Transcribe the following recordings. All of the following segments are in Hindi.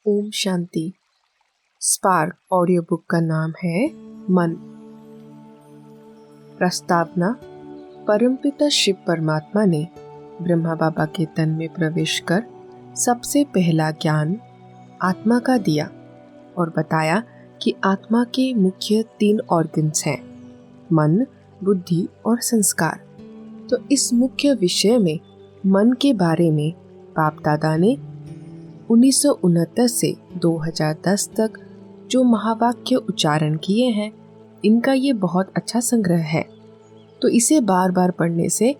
Om Shanti. Spark audio book का नाम है मन। प्रस्तावना। परमपिता शिव परमात्मा ने ब्रह्मा बाबा के तन में प्रवेश कर सबसे पहला ज्ञान आत्मा का दिया और बताया कि आत्मा के मुख्य 3 ऑर्गन्स हैं, मन, बुद्धि और संस्कार। तो इस मुख्य विषय में मन के बारे में बाप दादा ने 1969 से 2010 तक जो महावाक्य उच्चारण किए हैं, इनका ये बहुत अच्छा संग्रह है। तो इसे बार बार पढ़ने से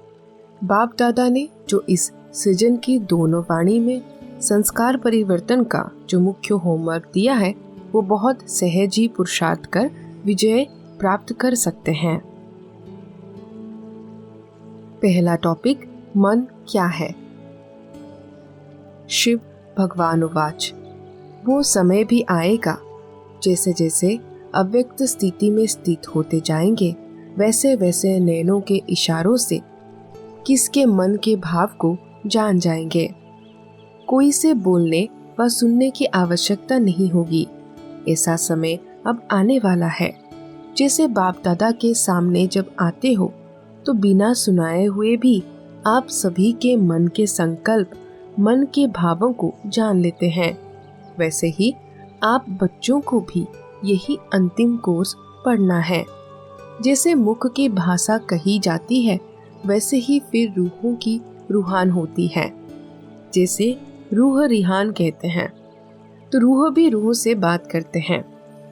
बाप दादा ने जो इस सृजन की दोनों वाणी में संस्कार परिवर्तन का जो मुख्य होमवर्क दिया है, वो बहुत सहज ही पुरुषार्थ कर विजय प्राप्त कर सकते हैं। पहला टॉपिक, मन क्या है। शिव भगवान उवाच, वो समय भी आएगा जैसे जैसे अव्यक्त स्थिति में स्थित होते जाएंगे, वैसे वैसे नैनों के इशारों से किसके मन के भाव को जान जाएंगे। कोई से बोलने व सुनने की आवश्यकता नहीं होगी। ऐसा समय अब आने वाला है। जैसे बाप दादा के सामने जब आते हो तो बिना सुनाए हुए भी आप सभी के मन के संकल्प, मन के भावों को जान लेते हैं। वैसे ही आप बच्चों को भी यही अंतिम कोर्स पढ़ना है। जैसे मुख की भाषा कही जाती है, वैसे ही फिर रूहों की रूहान होती है। जैसे रूह रिहान कहते हैं, तो रूह भी रूह से बात करते हैं।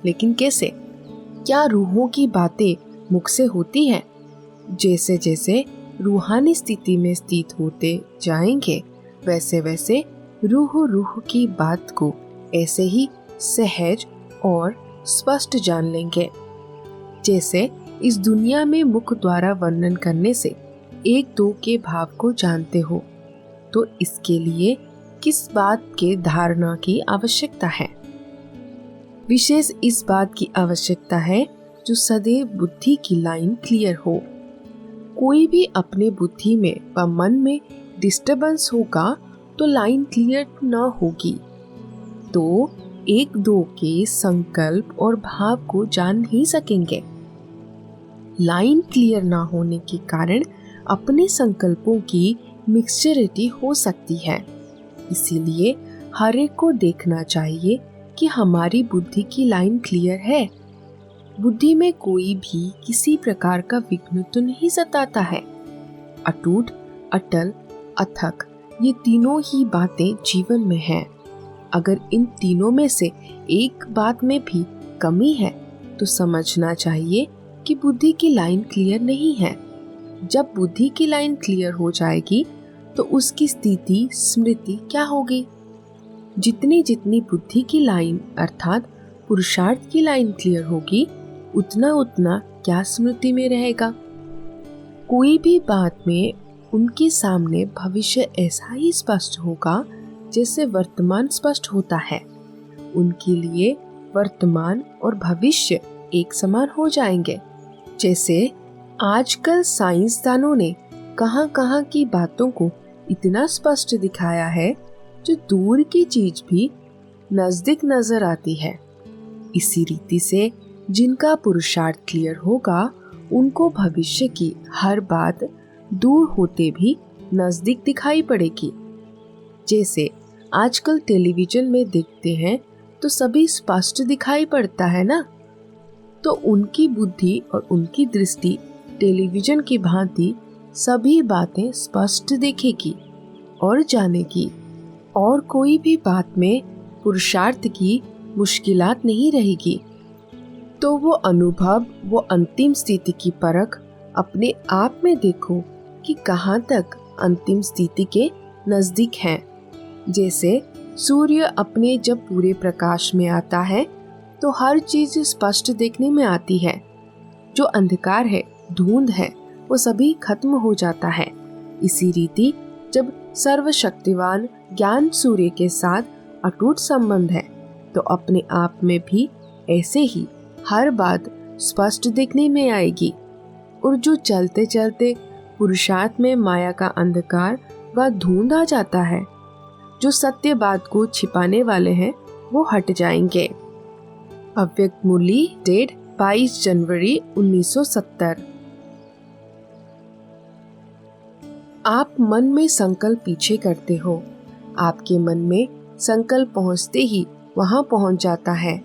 लेकिन कैसे? क्या रूहों की बातें मुख से होती है? जैसे जैसे रूहानी स्थिति में स्थित होते जाएंगे, वैसे वैसे रूह की बात को ऐसे ही सहज और स्पष्ट जान लेंगे। जैसे इस दुनिया में मुख द्वारा वर्णन करने से 1-2 के भाव को जानते हो, तो इसके लिए किस बात के धारणा की आवश्यकता है? विशेष इस बात की आवश्यकता है जो सदैव बुद्धि की लाइन क्लियर हो। कोई भी अपने बुद्धि में व मन में डिस्टर्बेंस होगा तो लाइन क्लियर न होगी, तो 1-2 के संकल्प और भाव को जान नहीं सकेंगे। लाइन क्लियर ना होने के कारण अपने संकल्पों की मिक्सचरिटी हो सकती है। इसीलिए हर एक को देखना चाहिए कि हमारी बुद्धि की लाइन क्लियर है। बुद्धि में कोई भी किसी प्रकार का विघ्न तो नहीं सताता है। अटूट, अटल, अथक, ये तीनों ही बातें जीवन में हैं। अगर इन तीनों में से एक बात में भी कमी है तो समझना चाहिए कि बुद्धि की लाइन क्लियर नहीं है। जब बुद्धि की लाइन क्लियर हो जाएगी तो उसकी स्थिति स्मृति क्या होगी? जितनी जितनी बुद्धि की लाइन अर्थात पुरुषार्थ की लाइन क्लियर होगी, उतना उतना क्या स्मृति में रहेगा। कोई भी बात में उनके सामने भविष्य ऐसा ही स्पष्ट होगा जैसे वर्तमान स्पष्ट होता है। उनके लिए वर्तमान और भविष्य एक समान हो जाएंगे। जैसे आजकल साइंसदानों ने कहां की बातों को इतना स्पष्ट दिखाया है जो दूर की चीज भी नजदीक नजर आती है। इसी रीति से जिनका पुरुषार्थ क्लियर होगा, उनको भविष्य की हर बात दूर होते भी नजदीक दिखाई पड़ेगी। जैसे आजकल टेलीविजन में देखते हैं तो सभी स्पष्ट दिखाई पड़ता है ना, तो उनकी बुद्धि और उनकी दृष्टि टेलीविजन की भांति सभी बातें स्पष्ट देखेगी और जानेगी, और कोई भी बात में पुरुषार्थ की मुश्किलात नहीं रहेगी। तो वो अनुभव, वो अंतिम स्थिति की परख अपने आप में देखो कि कहाँ तक अंतिम स्थिति के नजदीक है। जैसे सूर्य अपने जब पूरे प्रकाश में आता है तो हर चीज स्पष्ट देखने में आती है। जो अंधकार है, धुंध है, वो सभी खत्म हो जाता है। इसी रीति जब सर्वशक्तिवान ज्ञान सूर्य के साथ अटूट संबंध है, तो अपने आप में भी ऐसे ही हर बात स्पष्ट देखने में आएगी। और जो चलते चलते पुरुषार्थ में माया का अंधकार व धुंध आ जाता है, जो सत्य बात को छिपाने वाले हैं, वो हट जाएंगे। अव्यक्त मूली, डेट 22 जनवरी 1970। आप मन में संकल्प पीछे करते हो। आपके मन में संकल्प पहुंचते ही वहां पहुंच जाता है।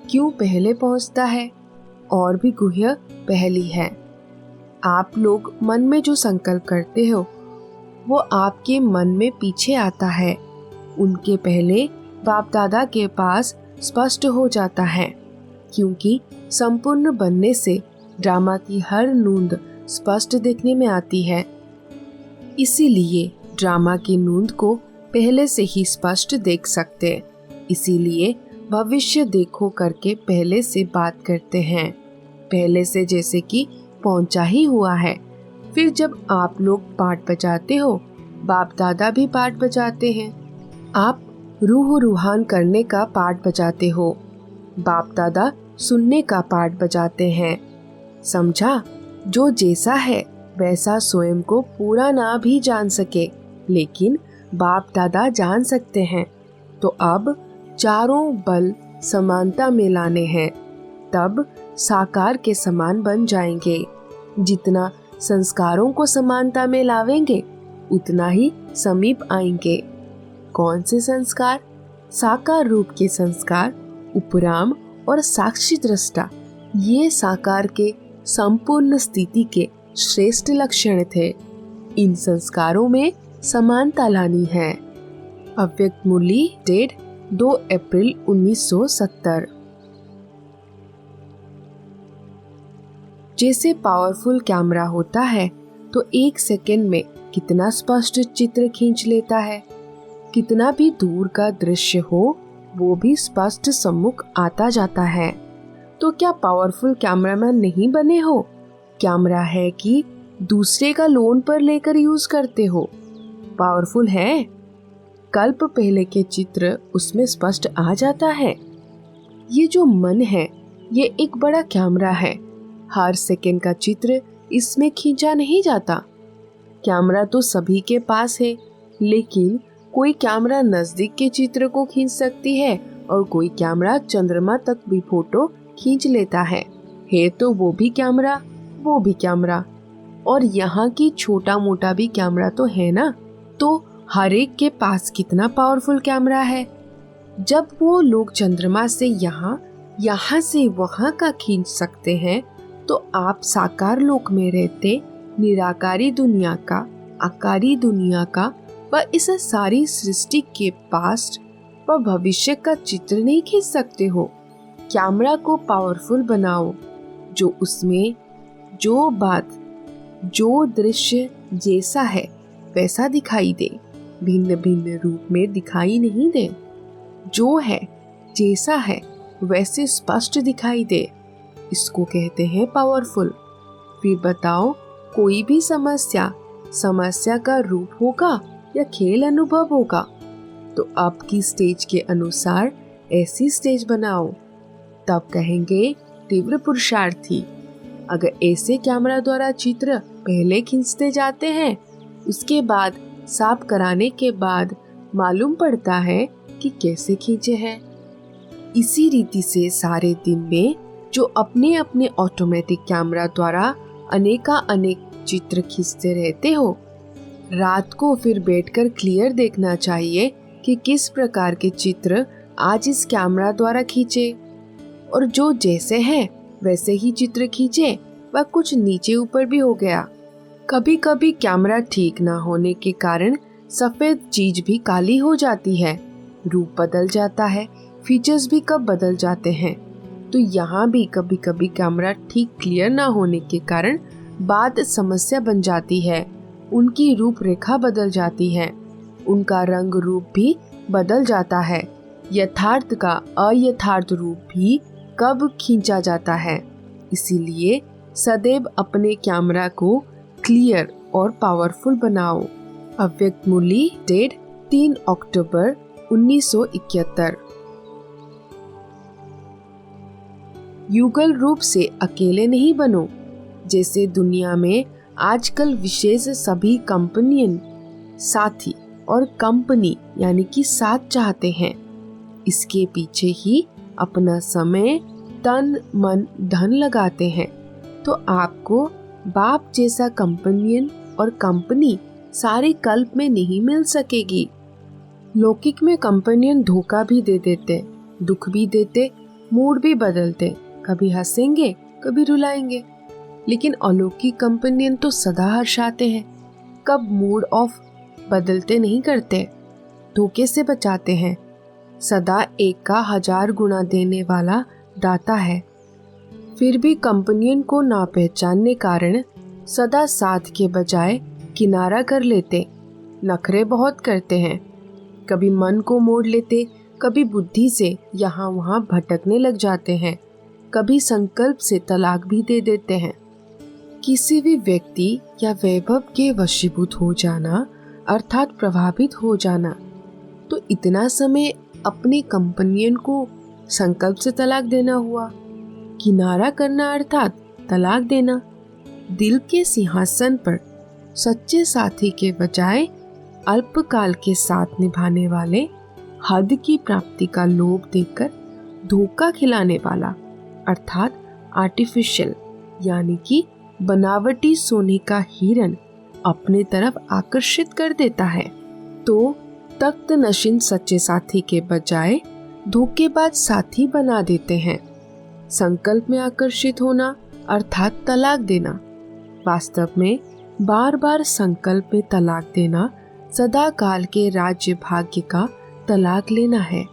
क्यों पहले पहुंचता है? और भी गुह्य पहली है। आप लोग मन में जो संकल्प करते हो वो आपके मन में पीछे आता है। उनके पहले बाप दादा के पास स्पष्ट हो जाता है, क्योंकि संपूर्ण बनने से ड्रामा की हर नूंद स्पष्ट देखने में आती है। इसीलिए ड्रामा की नूंद को पहले से ही स्पष्ट देख सकते। इसीलिए भविष्य देखो करके पहले से बात करते हैं, पहले से जैसे कि पहुंचा ही हुआ है। फिर जब आप लोग पाठ बजाते हो, बाप दादा भी पाठ बजाते हैं। आप रूह रूहान करने का पाठ बजाते हो, बाप दादा सुनने का पाठ बजाते हैं। समझा? जो जैसा है वैसा स्वयं को पूरा ना भी जान सके, लेकिन बाप दादा जान सकते हैं। तो अब चारों बल समानता में लाने हैं, तब साकार के समान बन जाएंगे। जितना संस्कारों को समानता में लावेंगे उतना ही समीप आएंगे। कौन से संस्कार? साकार रूप के संस्कार, उपराम और साक्षी दृष्टा। ये साकार के संपूर्ण स्थिति के श्रेष्ठ लक्षण थे। इन संस्कारों में समानता लानी है। अव्यक्त मूली, डेट 2 अप्रैल 1970। जैसे पावरफुल कैमरा होता है तो 1 सेकंड में कितना स्पष्ट चित्र खींच लेता है। कितना भी दूर का दृश्य हो वो भी स्पष्ट सम्मुख आता जाता है। तो क्या पावरफुल कैमरामैन नहीं बने हो? कैमरा है कि दूसरे का लोन पर लेकर यूज करते हो? पावरफुल है। कल्प पहले के चित्र उसमें स्पष्ट आ जाता है। ये जो मन है ये एक बड़ा कैमरा है। हर सेकंड का चित्र इसमें खींचा नहीं जाता। कैमरा तो सभी के पास है, लेकिन कोई कैमरा नजदीक के चित्र को खींच सकती है और कोई कैमरा चंद्रमा तक भी फोटो खींच लेता है तो वो भी कैमरा, वो भी कैमरा। और यहाँ की छोटा मोटा भी कैमरा तो है ना। तो हर एक के पास कितना पावरफुल कैमरा है। जब वो लोग चंद्रमा से यहाँ से वहाँ का खींच सकते हैं, तो आप साकार लोक में रहते निराकारी दुनिया का, आकारी दुनिया का व इस सारी सृष्टि के पास्ट व भविष्य का चित्र नहीं खींच सकते हो। कैमरा को पावरफुल बनाओ, जो उसमें जो बात, जो दृश्य जैसा है वैसा दिखाई दे, भिन्न भिन्न रूप में दिखाई नहीं दे। जो है जैसा है वैसे स्पष्ट दिखाई दे। इसको कहते हैं पावरफुल। फिर बताओ, कोई भी समस्या का रूप होगा या खेल अनुभव होगा? तो आपकी स्टेज के अनुसार ऐसी स्टेज बनाओ, तब कहेंगे तीव्र पुरुषार्थी। अगर ऐसे कैमरा द्वारा चित्र पहले खींचते जाते हैं, उसके बाद साफ कराने के बाद मालूम पड़ता है कि कैसे खींचे हैं। इसी रीति से सारे दिन में जो अपने अपने ऑटोमेटिक कैमरा द्वारा अनेक चित्र खींचते रहते हो, रात को फिर बैठकर क्लियर देखना चाहिए कि किस प्रकार के चित्र आज इस कैमरा द्वारा खींचे, और जो जैसे हैं वैसे ही चित्र खींचे व कुछ नीचे ऊपर भी हो गया। कभी कभी कैमरा ठीक ना होने के कारण सफेद चीज भी काली हो जाती है, रूप बदल जाता है, फीचर्स भी कब बदल जाते हैं। तो यहाँ भी कभी कभी कैमरा ठीक क्लियर ना होने के कारण बात समस्या बन जाती है। उनकी रूपरेखा बदल जाती है, उनका रंग रूप भी बदल जाता है, यथार्थ का अयथार्थ रूप भी कब खींचा जाता है। इसीलिए सदैव अपने कैमरा को क्लियर और पावरफुल बनाओ। अव्यक्त मूली, डेट 3 अक्टूबर 1971। युगल रूप से अकेले नहीं बनो। जैसे दुनिया में आजकल विशेष सभी कंपनियन साथी और कंपनी यानी कि साथ चाहते हैं, इसके पीछे ही अपना समय, तन, मन, धन लगाते हैं तो आपको बाप जैसा कंपेनियन और कंपनी सारे कल्प में नहीं मिल सकेगी। लौकिक में कंपेनियन धोखा भी दे देते, दुख भी देते, मूड भी बदलते, कभी हंसेंगे कभी रुलाएंगे। लेकिन अलौकिक कंपेनियन तो सदा हर्षाते हैं, कब मूड ऑफ बदलते नहीं करते, धोखे से बचाते हैं, सदा एक का 1000 गुना देने वाला दाता है। फिर भी कंपेनियन को ना पहचानने कारण सदा साथ के बजाय किनारा कर लेते, नखरे बहुत करते हैं, कभी मन को मोड़ लेते, कभी बुद्धि से यहाँ वहाँ भटकने लग जाते हैं, कभी संकल्प से तलाक भी दे देते हैं। किसी भी व्यक्ति या वैभव के वशीभूत हो जाना अर्थात प्रभावित हो जाना, तो इतना समय अपने कंपेनियन को संकल्प से तलाक देना हुआ। किनारा करना अर्थात तलाक देना। दिल के सिंहासन पर सच्चे साथी के बजाय अल्पकाल के साथ निभाने वाले, हद की प्राप्ति का लोभ देकर धोखा खिलाने वाला अर्थात आर्टिफिशियल यानी कि बनावटी सोने का हिरन अपने तरफ आकर्षित कर देता है। तो तख्त नशीन सच्चे साथी के बजाय धोखेबाज साथी बना देते हैं। संकल्प में आकर्षित होना अर्थात तलाक देना। वास्तव में बार बार संकल्प में तलाक देना सदा काल के राज्य भाग्य का तलाक लेना है।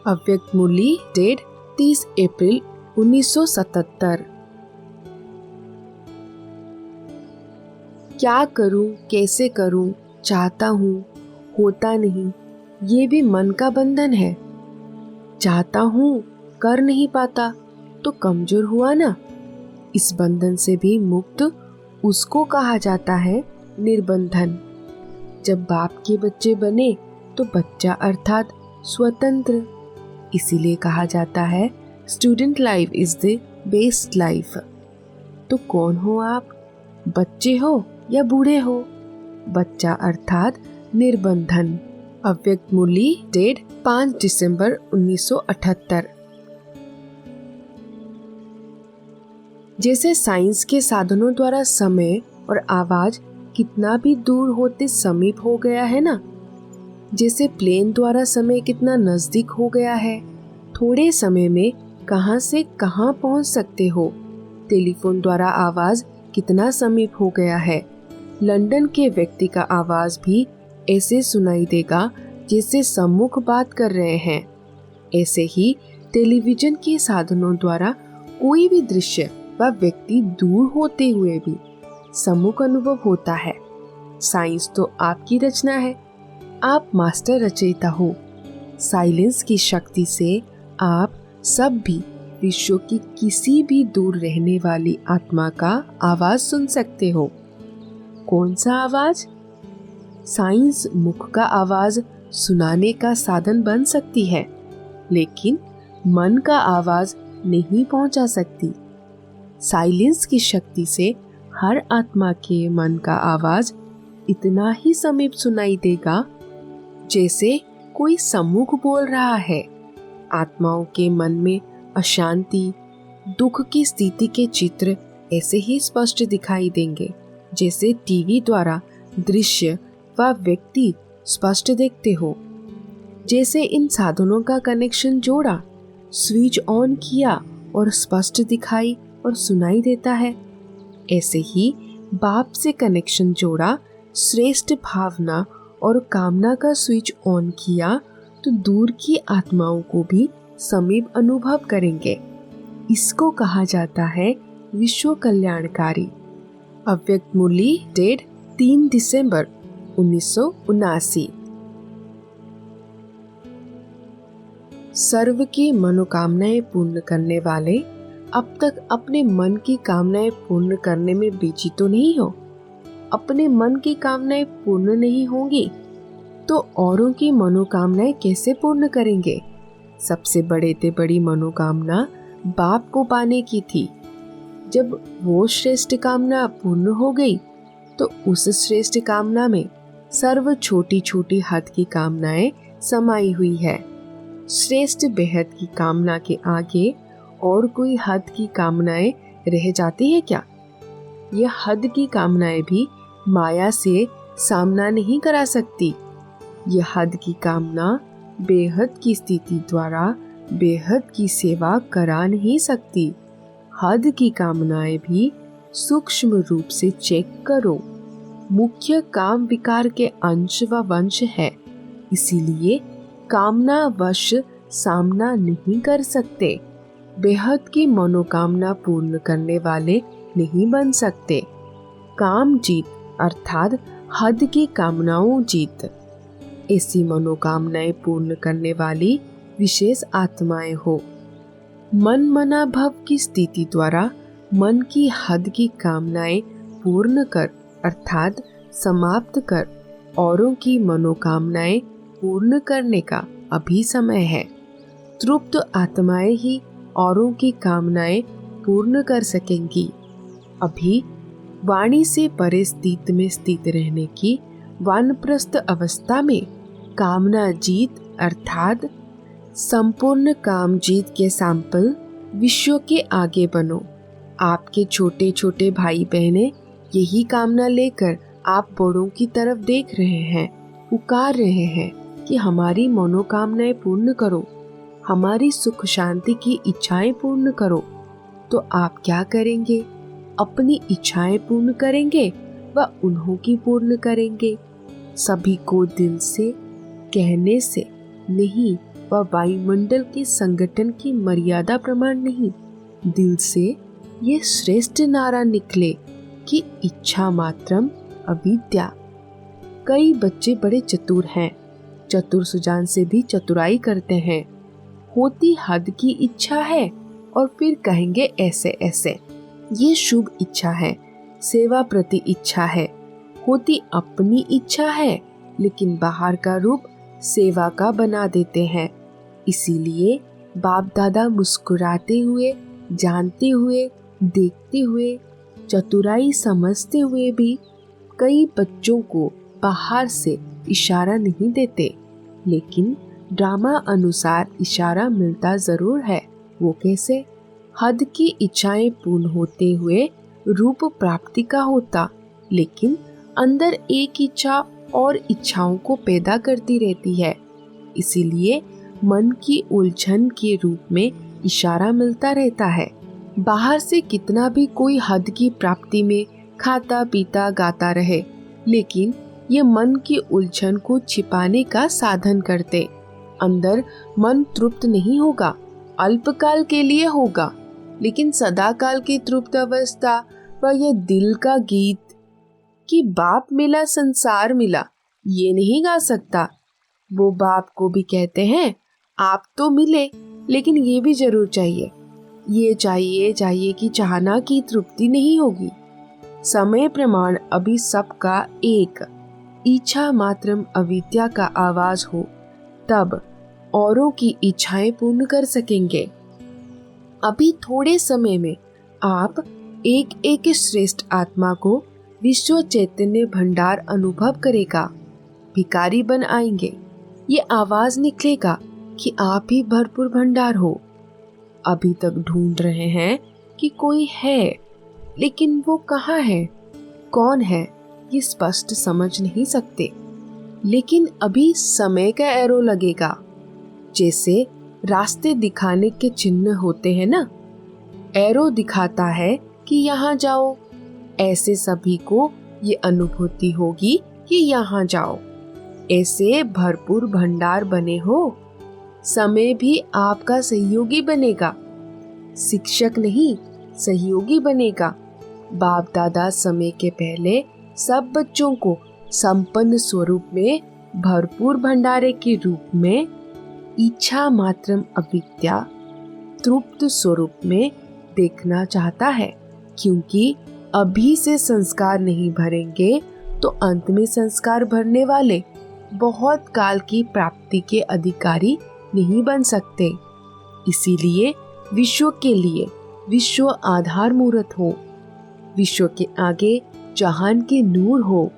अव्यक्त मुरली, डेट 30 अप्रैल 1977। क्या करूं, कैसे करूं, चाहता हूं, होता नहीं, ये भी मन का बंधन है। चाहता हूं, कर नहीं पाता तो कमजोर हुआ ना। इस बंधन से भी मुक्त उसको कहा जाता है निर्बंधन। जब बाप के बच्चे बने तो बच्चा अर्थात स्वतंत्र, इसीलिए कहा जाता है student life is the best life. तो कौन हो आप, बच्चे हो या बूढ़े हो? बच्चा अर्थात निर्बंधन। अव्यक्त मुरली, डेट 5 दिसंबर 1978। जैसे साइंस के साधनों द्वारा समय और आवाज कितना भी दूर होते समीप हो गया है ना, जैसे प्लेन द्वारा समय कितना नजदीक हो गया है, थोड़े समय में कहां से कहां पहुंच सकते हो। टेलीफोन द्वारा आवाज कितना समीप हो गया है। लंदन के व्यक्ति का आवाज भी ऐसे सुनाई देगा जैसे सम्मुख बात कर रहे हैं। ऐसे ही टेलीविजन के साधनों द्वारा कोई भी दृश्य व व्यक्ति दूर होते हुए भी सम्मुख अनुभव होता है। साइंस तो आपकी रचना है, आप मास्टर रचयिता हो। साइलेंस की शक्ति से आप सब भी विश्व की किसी भी दूर रहने वाली आत्मा का आवाज सुन सकते हो। कौन सा आवाज? साइंस मुख का आवाज सुनाने का साधन बन सकती है, लेकिन मन का आवाज नहीं पहुंचा सकती। साइलेंस की शक्ति से हर आत्मा के मन का आवाज इतना ही समीप सुनाई देगा जैसे कोई सम्मुख बोल रहा है। आत्माओं के मन में अशांति, दुख की स्थिति के चित्र ऐसे ही स्पष्ट दिखाई देंगे जैसे टीवी द्वारा दृश्य व व्यक्ति स्पष्ट देखते हो। जैसे इन साधनों का कनेक्शन जोड़ा, स्विच ऑन किया और स्पष्ट दिखाई और सुनाई देता है, ऐसे ही बाप से कनेक्शन जोड़ा, श्रेष्ठ भावना और कामना का स्विच ऑन किया तो दूर की आत्माओं को भी समीप अनुभव करेंगे। इसको कहा जाता है विश्व कल्याणकारी। अव्यक्त मुरली, डेट 3 दिसंबर 1979। सर्व की मनोकामनाएं पूर्ण करने वाले अब तक अपने मन की कामनाएं पूर्ण करने में बिजी तो नहीं हो? अपने मन की कामनाएं पूर्ण नहीं होंगी तो औरों की मनोकामनाएं कैसे पूर्ण करेंगे? सबसे बड़े से बड़ी मनोकामना बाप को पाने की थी। जब वो श्रेष्ठ कामना पूर्ण हो गई तो उस श्रेष्ठ कामना में सर्व छोटी छोटी हद की कामनाएं समाई हुई है। श्रेष्ठ बेहद की कामना के आगे और कोई हद की कामनाएं रह जाती है क्या? यह हद की कामनाएं भी माया से सामना नहीं करा सकती। यह हद की कामना बेहद की स्थिति द्वारा बेहद की सेवा करा नहीं सकती। हद की कामनाएं भी सूक्ष्म रूप से चेक करो। मुख्य काम विकार के अंश व वंश है, इसीलिए कामना वश सामना नहीं कर सकते। बेहद की मनोकामना पूर्ण करने वाले नहीं बन सकते। काम जीत अर्थात हद की कामनाओं जीत। ऐसी मनोकामनाएं पूर्ण करने वाली विशेष आत्माएं हो। मन मना भव की स्थिति द्वारा मन की हद की कामनाएं पूर्ण कर अर्थात समाप्त कर औरों की मनोकामनाएं पूर्ण करने का अभी समय है। तृप्त आत्माएं ही औरों की कामनाएं पूर्ण कर सकेंगी। अभी वाणी से परे स्थित में स्थित रहने की वानप्रस्थ अवस्था में कामना जीत अर्थात संपूर्ण काम जीत के सैंपल विश्व के आगे बनो। आपके छोटे छोटे भाई बहनें यही कामना लेकर आप बड़ों की तरफ देख रहे हैं, पुकार रहे हैं कि हमारी मनोकामनाएं पूर्ण करो, हमारी सुख शांति की इच्छाएं पूर्ण करो। तो आप क्या करेंगे? अपनी इच्छाएं पूर्ण करेंगे व उन्हों की पूर्ण करेंगे। सभी को दिल से कहने से नहीं व वायुमंडल के संगठन की मर्यादा प्रमाण नहीं, दिल से ये श्रेष्ठ नारा निकले कि इच्छा मात्रम अविद्या। कई बच्चे बड़े चतुर हैं, चतुर सुजान से भी चतुराई करते हैं। होती हद की इच्छा है और फिर कहेंगे ऐसे ऐसे। ये शुभ इच्छा है, सेवा प्रति इच्छा है। होती अपनी इच्छा है लेकिन बाहर का रूप सेवा का बना देते हैं। इसीलिए बाप दादा मुस्कुराते हुए, जानते हुए, देखते हुए, चतुराई समझते हुए भी कई बच्चों को बाहर से इशारा नहीं देते, लेकिन ड्रामा अनुसार इशारा मिलता जरूर है। वो कैसे? हद की इच्छाएं पूर्ण होते हुए रूप प्राप्ति का होता, लेकिन अंदर एक इच्छा और इच्छाओं को पैदा करती रहती है। इसीलिए मन की उलझन के रूप में इशारा मिलता रहता है। बाहर से कितना भी कोई हद की प्राप्ति में खाता पीता गाता रहे, लेकिन ये मन की उलझन को छिपाने का साधन करते। अंदर मन तृप्त नहीं होगा, अल्पकाल के लिए होगा, लेकिन सदाकाल की तृप्त अवस्था व यह दिल का गीत कि बाप मिला संसार मिला, ये नहीं गा सकता। वो बाप को भी कहते हैं आप तो मिले, लेकिन ये भी जरूर चाहिए, ये चाहिए चाहिए कि चाहना की तृप्ति नहीं होगी। समय प्रमाण अभी सबका एक इच्छा मात्रम अविद्या का आवाज हो, तब औरों की इच्छाएं पूर्ण कर सकेंगे। अभी थोड़े समय में आप एक एक श्रेष्ठ आत्मा को विश्व चैतन्य भंडार अनुभव करेगा, भिखारी बन आएंगे। ये आवाज निकलेगा कि आप ही भरपूर भंडार हो। अभी तक ढूंढ रहे हैं कि कोई है, लेकिन वो कहाँ है, कौन है, ये स्पष्ट समझ नहीं सकते। लेकिन अभी समय का एरो लगेगा। जैसे रास्ते दिखाने के चिन्ह होते हैं ना, एरो दिखाता है कि यहाँ जाओ। ऐसे सभी को ये अनुभूति होगी कि यहाँ जाओ। ऐसे भरपूर भंडार बने हो। समय भी आपका सहयोगी बनेगा, शिक्षक नहीं सहयोगी बनेगा। बाप दादा समय के पहले सब बच्चों को संपन्न स्वरूप में भरपूर भंडारे के रूप में इच्छा मात्रम अविद्या तृप्त स्वरूप में देखना चाहता है, क्योंकि अभी से संस्कार नहीं भरेंगे तो अंत में संस्कार भरने वाले बहुत काल की प्राप्ति के अधिकारी नहीं बन सकते। इसीलिए विश्व के लिए विश्व आधार मूर्त हो, विश्व के आगे जहान के नूर हो,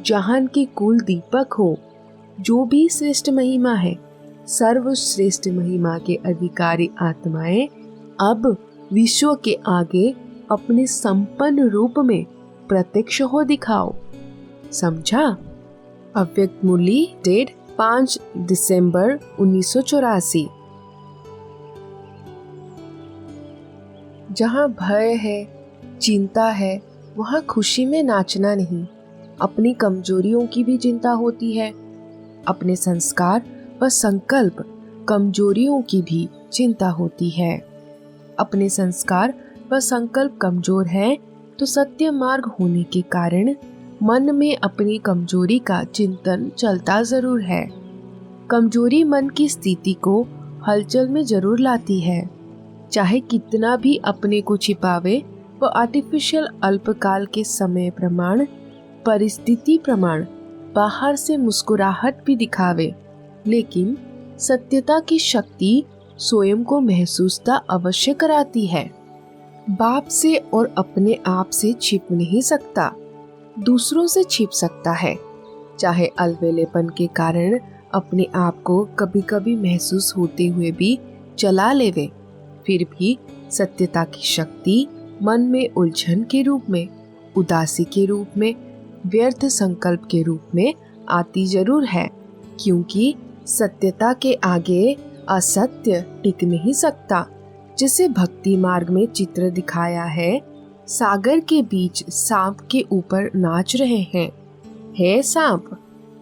जहान के कुल दीपक हो। जो भी श्रेष्ठ महिमा है सर्वश्रेष्ठ महिमा के अधिकारी आत्माएं अब विश्व के आगे अपने संपन्न रूप में प्रत्यक्ष हो दिखाओ। समझा? अव्यक्त मुरली डेट 5 दिसंबर 1984। जहाँ भय है, चिंता है, वहाँ खुशी में नाचना नहीं। अपनी कमजोरियों की भी चिंता होती है। अपने संस्कार व संकल्प कमजोरियों की भी चिंता होती है। अपने संस्कार व संकल्प कमजोर है तो सत्य मार्ग होने के कारण मन में अपनी कमजोरी का चिंतन चलता जरूर है। कमजोरी मन की स्थिति को हलचल में जरूर लाती है। चाहे कितना भी अपने को छिपावे व आर्टिफिशियल अल्पकाल के समय प्रमाण, परिस्थिति प्रमाण बाहर से मुस्कुराहट भी दिखावे, लेकिन सत्यता की शक्ति स्वयं को महसूसता अवश्य कराती है। बाप से और अपने आप से छिप नहीं सकता, दूसरों से छिप सकता है। चाहे अलवेलेपन के कारण अपने आप को कभी कभी महसूस होते हुए भी चला लेवे, फिर भी सत्यता की शक्ति मन में उलझन के रूप में, उदासी के रूप में, व्यर्थ संकल्प के रूप में आती जरूर है, क्योंकि सत्यता के आगे असत्य टिक नहीं सकता। जिसे भक्ति मार्ग में चित्र दिखाया है, सागर के बीच सांप के ऊपर नाच रहे हैं। है सांप,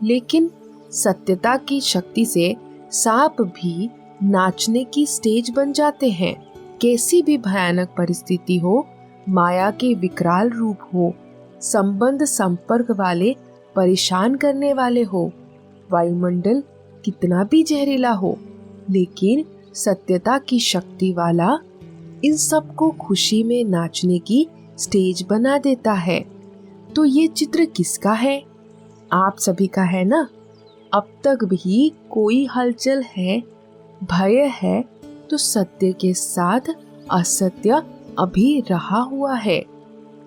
लेकिन सत्यता की शक्ति से सांप भी नाचने की स्टेज बन जाते हैं। कैसी भी भयानक परिस्थिति हो, माया के विकराल रूप हो, संबंध संपर्क वाले परेशान करने वाले हो, वायुमंडल कितना भी जहरीला हो, लेकिन सत्यता की शक्ति वाला इन सब को खुशी में नाचने की स्टेज बना देता है। तो ये चित्र किसका है? आप सभी का है ना? अब तक भी कोई हलचल है, भय है, तो सत्य के साथ असत्य अभी रहा हुआ है।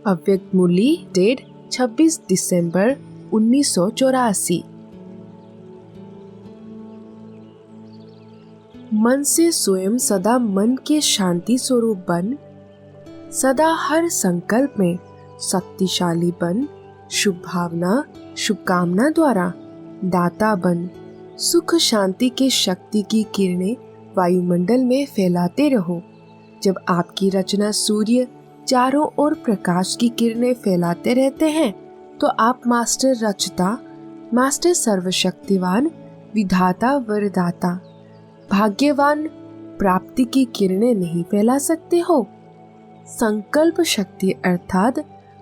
अव्यक्त मुरली डेट 26 दिसंबर 1984। मन से स्वयं सदा मन के शांति स्वरूप बन, सदा हर संकल्प में शक्तिशाली बन, शुभ भावना शुभकामना द्वारा दाता बन, सुख शांति के शक्ति की किरणें वायुमंडल में फैलाते रहो। जब आपकी रचना सूर्य चारों ओर प्रकाश की किरणें फैलाते रहते हैं, तो आप मास्टर रचता, मास्टर सर्वशक्तिवान, विधाता वरदाता, भाग्यवान प्राप्ति की किरणें नहीं फैला सकते हो? संकल्प शक्ति अर्थात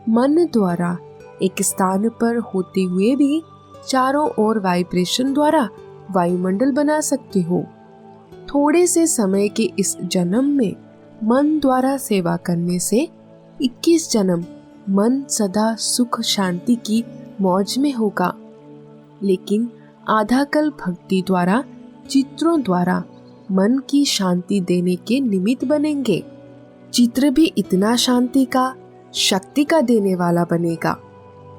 मन द्वारा एक स्थान पर होते हुए भी चारों ओर वाइब्रेशन द्वारा वायुमंडल बना सकते हो। थोड़े से समय के इस जन्म में मन द्वारा सेवा करने से 21 जन्म मन सदा सुख शांति की मौज में होगा। लेकिन आधा कल भक्ति द्वारा, चित्रों द्वारा मन की शांति देने के निमित्त बनेंगे। चित्र भी इतना शांति का, शक्ति का देने वाला बनेगा,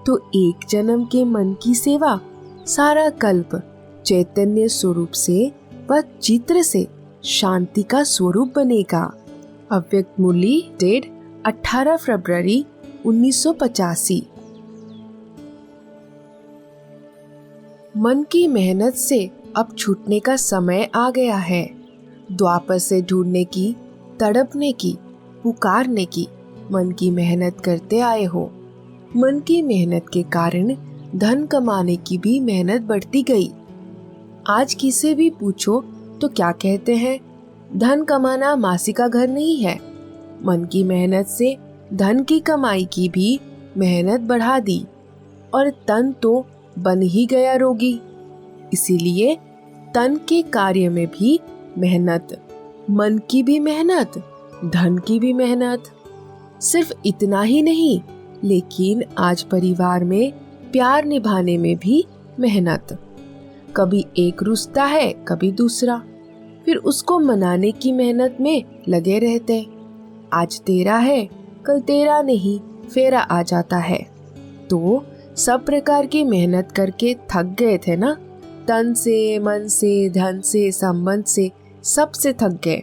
तो एक जन्म के मन की सेवा सारा कल्प चैतन्य स्वरूप से व चित्र से शांति का स्वरूप बनेगा। अव्यक्त मुरली डेट 18 फरवरी 1985। मन की मेहनत से अब छूटने का समय आ गया है। द्वापर से ढूंढने की, तड़पने की, पुकारने की मन की मेहनत करते आए हो। मन की मेहनत के कारण धन कमाने की भी मेहनत बढ़ती गई। आज किसे भी पूछो तो क्या कहते हैं? धन कमाना मासी का घर नहीं है। मन की मेहनत से धन की कमाई की भी मेहनत बढ़ा दी, और तन तो बन ही गया रोगी। इसीलिए तन के कार्य में भी मेहनत, मन की भी मेहनत, धन की भी मेहनत। सिर्फ इतना ही नहीं, लेकिन आज परिवार में प्यार निभाने में भी मेहनत। कभी एक रुसता है, कभी दूसरा, फिर उसको मनाने की मेहनत में लगे रहते। आज तेरा है, कल तेरा नहीं, फेरा आ जाता है। तो सब प्रकार की मेहनत करके थक गए थे ना, तन से, मन से, धन से, संबंध से, सबसे थक गए।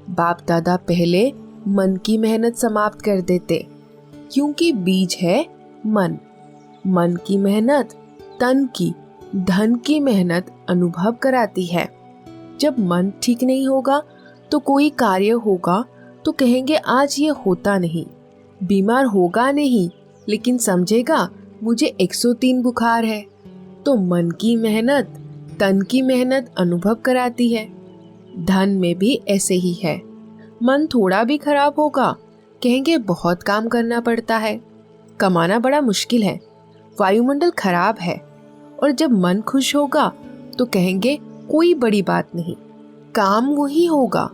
बाप दादा पहले मन की मेहनत समाप्त कर देते, क्योंकि बीज है मन। मन की मेहनत तन की, धन की मेहनत अनुभव कराती है। जब मन ठीक नहीं होगा तो कोई कार्य होगा तो कहेंगे आज ये होता नहीं। बीमार होगा नहीं, लेकिन समझेगा मुझे 103 बुखार है। तो मन की मेहनत तन की मेहनत अनुभव कराती है। धन में भी ऐसे ही है। मन थोड़ा भी खराब होगा, कहेंगे बहुत काम करना पड़ता है, कमाना बड़ा मुश्किल है, वायुमंडल खराब है। और जब मन खुश होगा तो कहेंगे कोई बड़ी बात नहीं, काम वही होगा।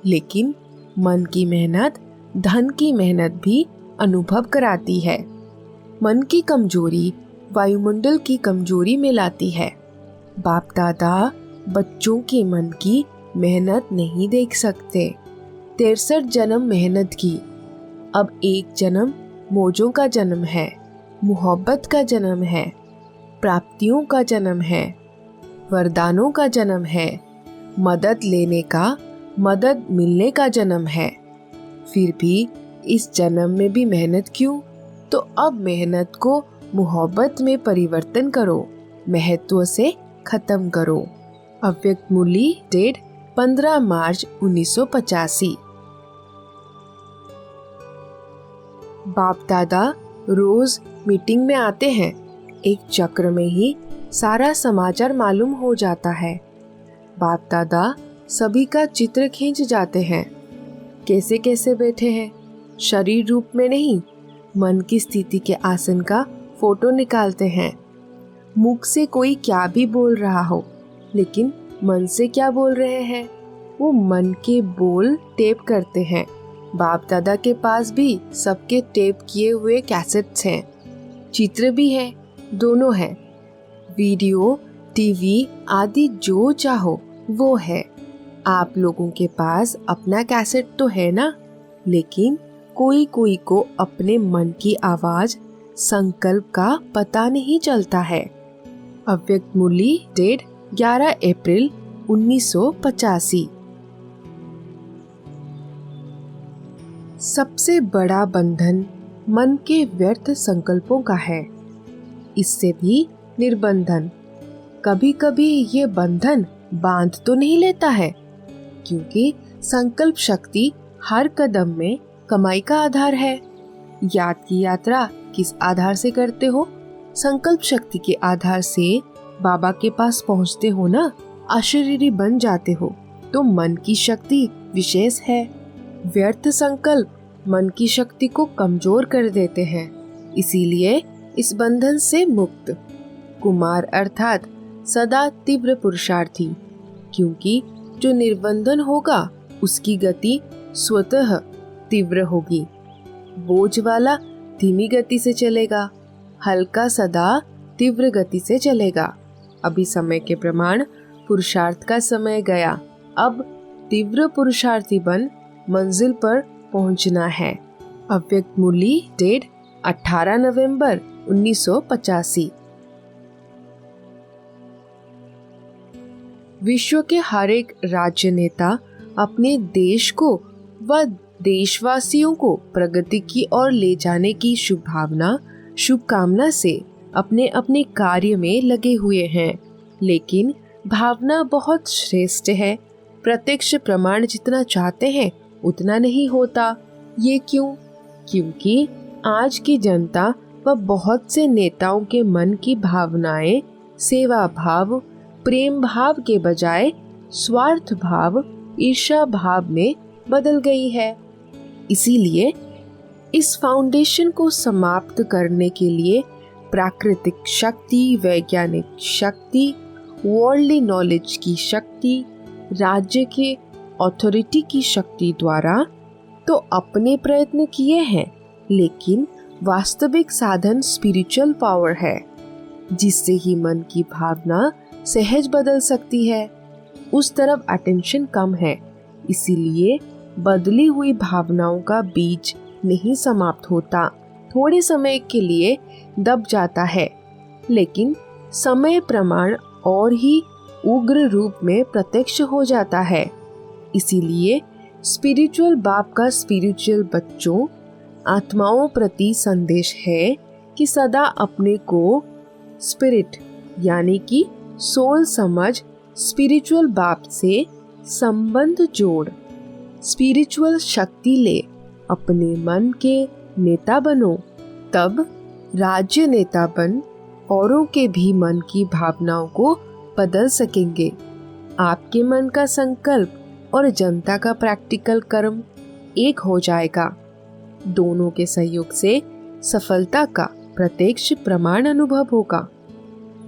लेकिन मन की मेहनत धन की मेहनत भी अनुभव कराती है। मन की कमजोरी वायुमंडल की कमजोरी में लाती है। बाप दादा बच्चों के मन की मेहनत नहीं देख सकते। 63 जन्म मेहनत की, अब एक जन्म मौजों का जन्म है, मोहब्बत का जन्म है, प्राप्तियों का जन्म है, वरदानों का जन्म है, मदद लेने का, मदद मिलने का जन्म है। फिर भी इस जन्म में भी मेहनत क्यों? तो अब मेहनत को मोहब्बत में परिवर्तन करो, महत्व से खत्म करो। अव्यक्त मुरली, डेट 15 मार्च 1985। बाप दादा रोज मीटिंग में आते हैं, एक चक्र में ही सारा समाचार मालूम हो जाता है। बाप दादा सभी का चित्र खींच जाते हैं, कैसे कैसे बैठे हैं, शरीर रूप में नहीं, मन की स्थिति के आसन का फोटो निकालते हैं। मुख से कोई क्या भी बोल रहा हो, लेकिन मन से क्या बोल रहे हैं, वो मन के बोल टेप करते हैं। बाप दादा के पास भी सबके टेप किए हुए कैसेट्स हैं, चित्र भी है, दोनों है, वीडियो, टीवी आदि जो चाहो वो है। आप लोगों के पास अपना कैसेट तो है ना, लेकिन कोई कोई को अपने मन की आवाज, संकल्प का पता नहीं चलता है। अव्यक्त मुरली, डेट 11 अप्रैल 1985। सबसे बड़ा बंधन मन के व्यर्थ संकल्पों का है, इससे भी निर्बंधन। कभी कभी ये बंधन बांध तो नहीं लेता है, क्योंकि संकल्प शक्ति हर कदम में कमाई का आधार है। याद की यात्रा किस आधार से करते हो? संकल्प शक्ति के आधार से बाबा के पास पहुंचते हो ना, अशरीरी बन जाते हो, तो मन की शक्ति विशेष है। व्यर्थ संकल्प मन की शक्ति को कमजोर कर देते हैं, इसीलिए इस बंधन से मुक्त। कुमार अर्थात सदा तीव्र पुरुषार्थी, क्योंकि जो निर्बंधन होगा उसकी गति स्वतः तीव्र होगी। बोझ वाला धीमी गति से चलेगा, हल्का सदा तीव्र गति से चलेगा। अभी समय के प्रमाण पुरुषार्थ का समय गया, अब तीव्र पुरुषार्थी बन मंजिल पर पहुंचना है। अव्यक्त मुरली, डेट 18 नवंबर 1985। विश्व के हर एक राज्य नेता अपने देश को व देशवासियों को प्रगति की ओर ले जाने की शुभकामना से अपने अपने कार्य में लगे हुए हैं, लेकिन भावना बहुत श्रेष्ठ है। प्रत्यक्ष प्रमाण जितना चाहते हैं उतना नहीं होता। ये क्यों? क्योंकि आज की जनता व बहुत से नेताओं के मन की भावनाएं सेवा भाव, प्रेम भाव के बजाय स्वार्थ भाव, ईर्ष्या भाव में बदल गई है। इसीलिए इस फाउंडेशन को समाप्त करने के लिए प्राकृतिक शक्ति, वैज्ञानिक शक्ति, वर्ल्डली नॉलेज की शक्ति, राज्य के अथॉरिटी की शक्ति द्वारा तो अपने प्रयत्न किए हैं, लेकिन वास्तविक साधन स्पिरिचुअल पावर है, जिससे ही मन की भावना सहज बदल सकती है। उस तरफ अटेंशन कम है, इसीलिए बदली हुई भावनाओं का बीज नहीं समाप्त होता, थोड़े समय के लिए दब जाता है, लेकिन समय प्रमाण और ही उग्र रूप में प्रत्यक्ष हो जाता है। इसीलिए स्पिरिचुअल बाप का स्पिरिचुअल बच्चों आत्माओं प्रति संदेश है कि सदा अपने को स्पिरिट यानी कि सोल समझ स्पिरिचुअल बाप से संबंध जोड़ स्पिरिचुअल शक्ति ले अपने मन के नेता बनो। तब राज्य नेता बन औरों के भी मन की भावनाओं को बदल सकेंगे। आपके मन का संकल्प और जनता का प्रैक्टिकल कर्म एक हो जाएगा। दोनों के सहयोग से सफलता का प्रत्यक्ष प्रमाण अनुभव होगा।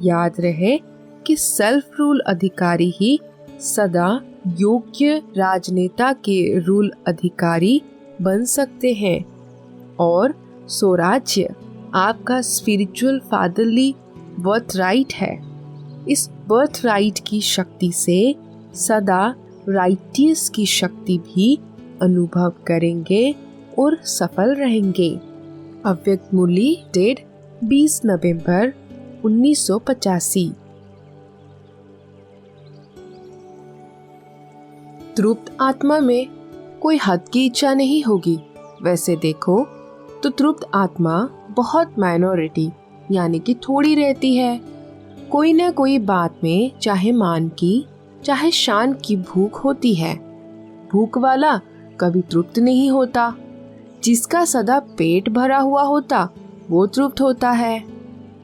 याद रहे कि सेल्फ रूल अधिकारी ही सदा योग्य राजनेता के रूल अधिकारी बन सकते हैं और स्वराज्य आपका स्पिरिचुअल फादरली बर्थ राइट है। इस बर्थ राइट की शक्ति से सदा राइटियस की शक्ति भी अनुभव करेंगे और सफल रहेंगे। अव्यक्त मुरली डेट 20 नवंबर 1985। तृप्त आत्मा में कोई हद की इच्छा नहीं होगी। वैसे देखो तो तृप्त आत्मा बहुत माइनॉरिटी यानी कि थोड़ी रहती है। कोई न कोई बात में चाहे मान की चाहे शान की भूख होती है। भूख वाला कभी तृप्त नहीं होता। जिसका सदा पेट भरा हुआ होता वो तृप्त होता है।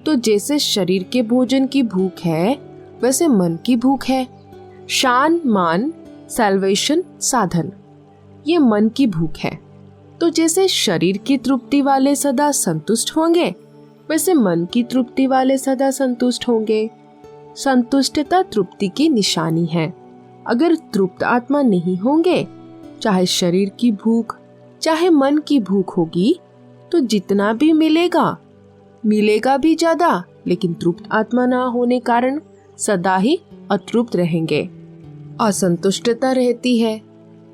तो जैसे शरीर के भोजन की भूख है वैसे मन की भूख है। शान मान सैल्वेशन साधन ये मन की भूख है। तो जैसे शरीर की तृप्ति वाले सदा संतुष्ट होंगे वैसे मन की तृप्ति वाले सदा संतुष्ट होंगे। संतुष्टता तृप्ति की निशानी है। अगर तृप्त आत्मा नहीं होंगे, चाहे शरीर की भूख चाहे मन की भूख होगी, तो जितना भी मिलेगा भी ज्यादा, लेकिन तृप्त आत्मा ना होने कारण सदा ही अतृप्त रहेंगे। असंतुष्टता रहती है।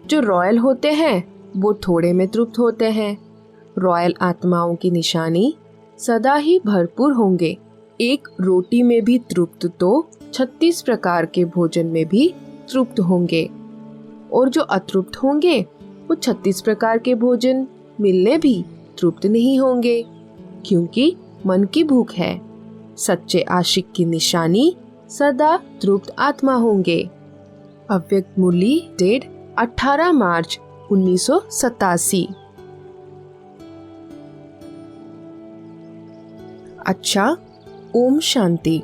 जो रॉयल होते हैं वो थोड़े में तृप्त होते हैं। रॉयल आत्माओं की निशानी सदा ही भरपूर होंगे। एक रोटी में भी तृप्त तो 36 प्रकार के भोजन में भी तृप्त होंगे। और जो अतृप्त होंगे वो 36 प्रकार के भोजन मिलने भी तृप्त नहीं होंगे, क्योंकि मन की भूख है। सच्चे आशिक की निशानी सदा तृप्त आत्मा होंगे। अव्यक्त मुरली डेट 18 मार्च 1987। अच्छा, ओम शांति।